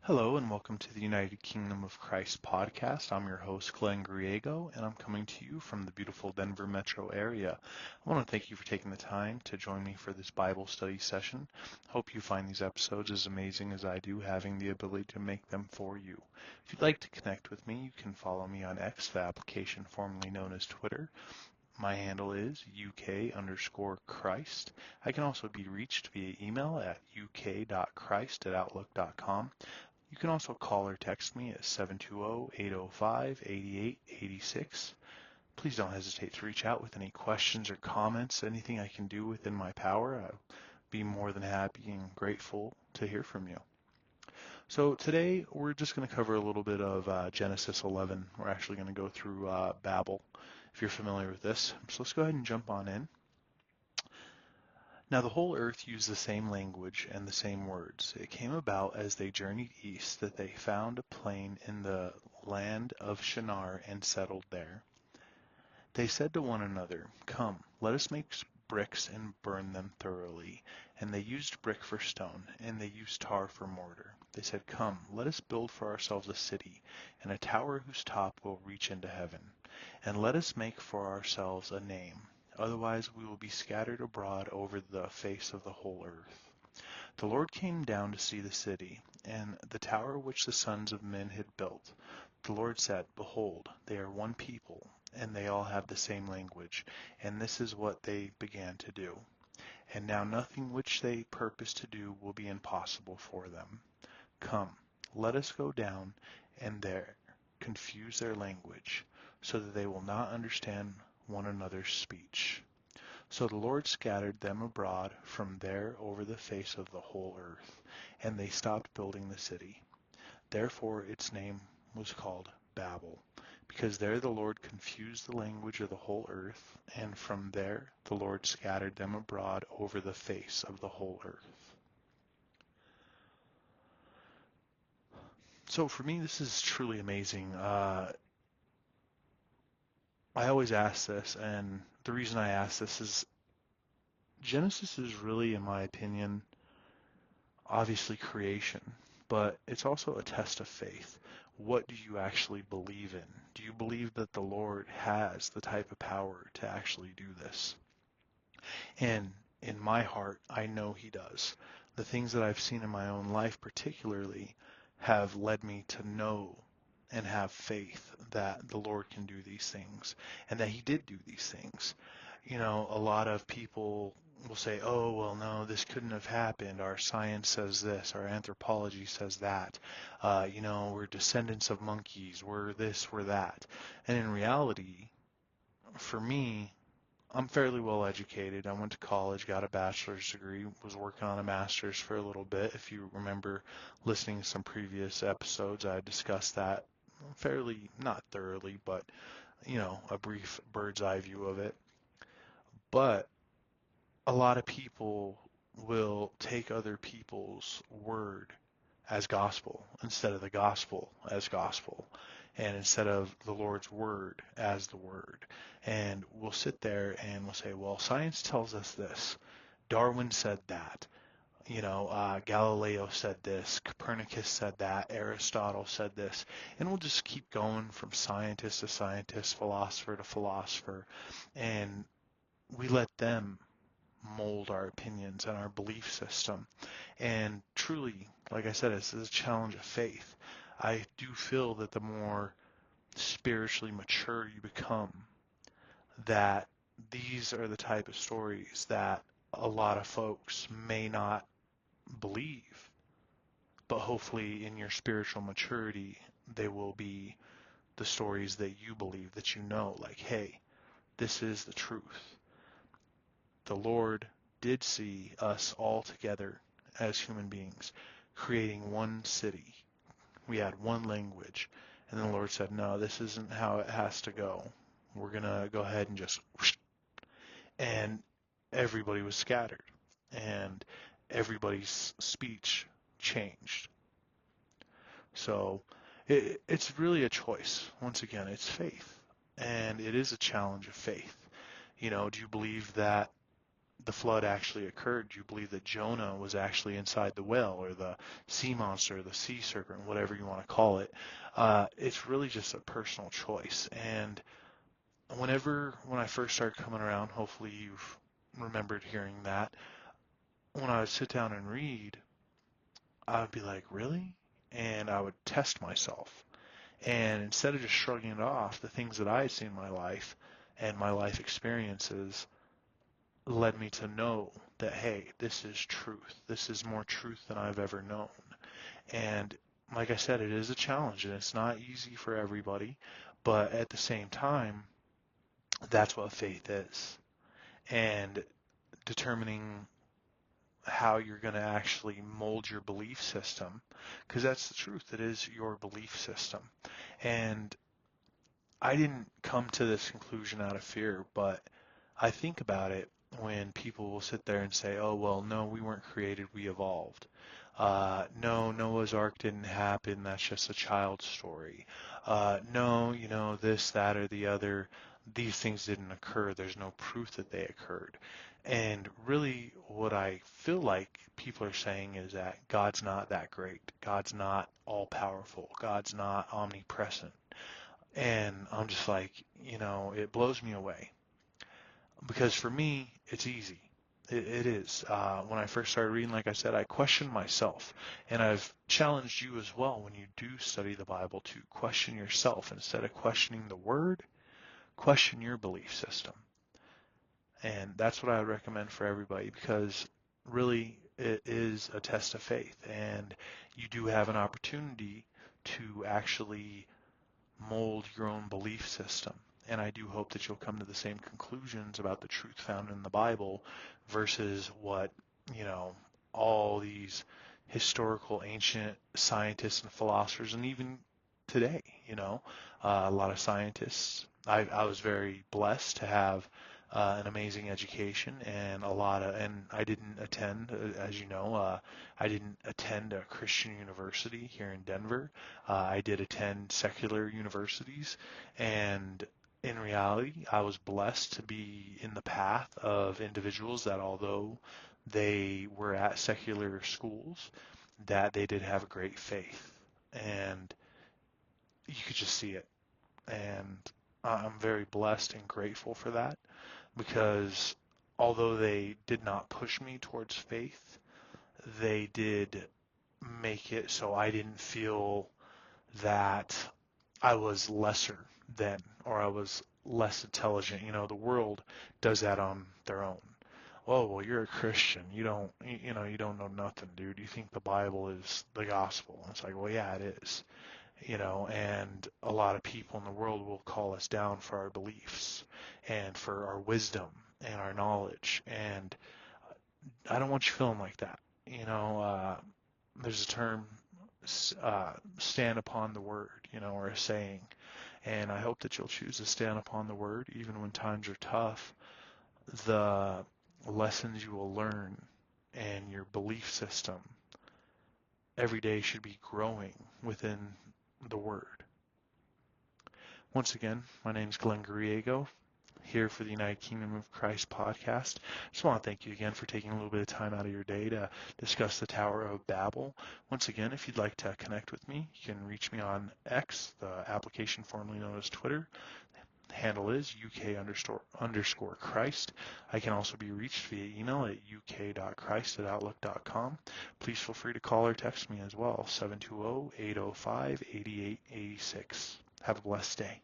Hello and welcome to the United Kingdom of Christ podcast. I'm your host, Glenn Griego, and I'm coming to you from the beautiful Denver metro area. I want to thank you for taking the time to join me for this Bible study session. Hope you find these episodes as amazing as I do, having the ability to make them for you. If you'd like to connect with me, you can follow me on X, the application formerly known as Twitter. My handle is UK_Christ. I can also be reached via email at uk.christ@outlook.com. You can also call or text me at 720-805-8886. Please don't hesitate to reach out with any questions or comments, anything I can do within my power. I'll be more than happy and grateful to hear from you. So today we're just going to cover a little bit of Genesis 11. We're actually going to go through Babel, if you're familiar with this. So let's go ahead and jump on in. Now the whole earth used the same language and the same words. It came about as they journeyed east that they found a plain in the land of Shinar and settled there. They said to one another, "Come, let us make bricks and burn them thoroughly." And they used brick for stone, and they used tar for mortar. They said, "Come, let us build for ourselves a city, and a tower whose top will reach into heaven. And let us make for ourselves a name. Otherwise we will be scattered abroad over the face of the whole earth." The Lord came down to see the city, and the tower which the sons of men had built. The Lord said, "Behold, they are one people, and they all have the same language." And this is what they began to do. And now nothing which they purpose to do will be impossible for them. Come, let us go down and there confuse their language, so that they will not understand one another's speech. So the Lord scattered them abroad from there over the face of the whole earth, and they stopped building the city. Therefore its name was called Babel, because there the Lord confused the language of the whole earth, and from there the Lord scattered them abroad over the face of the whole earth. So for me, this is truly amazing. I always ask this, and the reason I ask this is Genesis is really, in my opinion, obviously creation, but it's also a test of faith. What do you actually believe in? Do you believe that the Lord has the type of power to actually do this? And in my heart, I know He does. The things that I've seen in my own life particularly have led me to know and have faith that the Lord can do these things and that He did do these things. You know, a lot of people will say, "Oh, well, no, this couldn't have happened. Our science says this, our anthropology says that. We're descendants of monkeys, we're this, we're that." And in reality, for me, I'm fairly well educated. I went to college, got a bachelor's degree, was working on a master's for a little bit. If you remember listening to some previous episodes, I discussed that fairly, not thoroughly, but, a brief bird's eye view of it. But a lot of people will take other people's word as gospel instead of the gospel as gospel, and instead of the Lord's word as the word. And we'll sit there and we'll say, well, science tells us this. Darwin said that. Galileo said this, Copernicus said that, Aristotle said this, and we'll just keep going from scientist to scientist, philosopher to philosopher, and we let them mold our opinions and our belief system. And truly, like I said, this is a challenge of faith. I do feel that the more spiritually mature you become, that these are the type of stories that a lot of folks may not believe, but hopefully in your spiritual maturity, they will be the stories that you believe, that you know, like, hey, this is the truth. The Lord did see us all together as human beings, creating one city. We had one language. And then the Lord said, no, this isn't how it has to go. We're going to go ahead and just whoosh. And everybody was scattered. And everybody's speech changed. So it's really a choice. Once again, it's faith. And it is a challenge of faith. Do you believe that the flood actually occurred. Do you believe that Jonah was actually inside the whale, or the sea monster, the sea serpent, whatever you want to call it? It's really just a personal choice. And when I first started coming around, hopefully you've remembered hearing that, when I would sit down and read, I would be like, really? And I would test myself. And instead of just shrugging it off, the things that I had seen in my life and my life experiences led me to know that, hey, this is truth. This is more truth than I've ever known. And like I said, it is a challenge and it's not easy for everybody. But at the same time, that's what faith is. And determining how you're going to actually mold your belief system, because that's the truth. It is your belief system. And I didn't come to this conclusion out of fear, but I think about it when people will sit there and say, oh, well, no, we weren't created, we evolved. No, Noah's Ark didn't happen, that's just a child's story. No, this, that, or the other, these things didn't occur, there's no proof that they occurred. And really, what I feel like people are saying is that God's not that great. God's not all powerful. God's not omnipresent. And I'm just like, it blows me away. Because for me, it's easy. It is. When I first started reading, like I said, I questioned myself. And I've challenged you as well when you do study the Bible to question yourself. Instead of questioning the Word, question your belief system. And that's what I would recommend for everybody, because really it is a test of faith. And you do have an opportunity to actually mold your own belief system. And I do hope that you'll come to the same conclusions about the truth found in the Bible versus what, all these historical ancient scientists and philosophers, and even today, a lot of scientists. I was very blessed to have an amazing education and and I didn't attend, as you know, I didn't attend a Christian university here in Denver. I did attend secular universities, and in reality, I was blessed to be in the path of individuals that, although they were at secular schools, that they did have a great faith, and you could just see it. And I'm very blessed and grateful for that, because although they did not push me towards faith, they did make it so I didn't feel that I was lesser than, or I was less intelligent. The world does that on their own. Oh, well, you're a Christian. You don't know nothing, dude. You think the Bible is the gospel. And it's like, well, yeah, it is. And a lot of people in the world will call us down for our beliefs and for our wisdom and our knowledge. And I don't want you feeling like that. There's a term, stand upon the word, or a saying. And I hope that you'll choose to stand upon the word, even when times are tough. The lessons you will learn and your belief system every day should be growing within the word. Once again, my name is Glenn Griego, here for the United Kingdom of Christ podcast. Just want to thank you again for taking a little bit of time out of your day to discuss the Tower of Babel. Once again, if you'd like to connect with me, you can reach me on X, the application formerly known as Twitter. The handle is UK _Christ. I can also be reached via email at uk.christ@outlook.com. Please feel free to call or text me as well, 720-805-8886. Have a blessed day.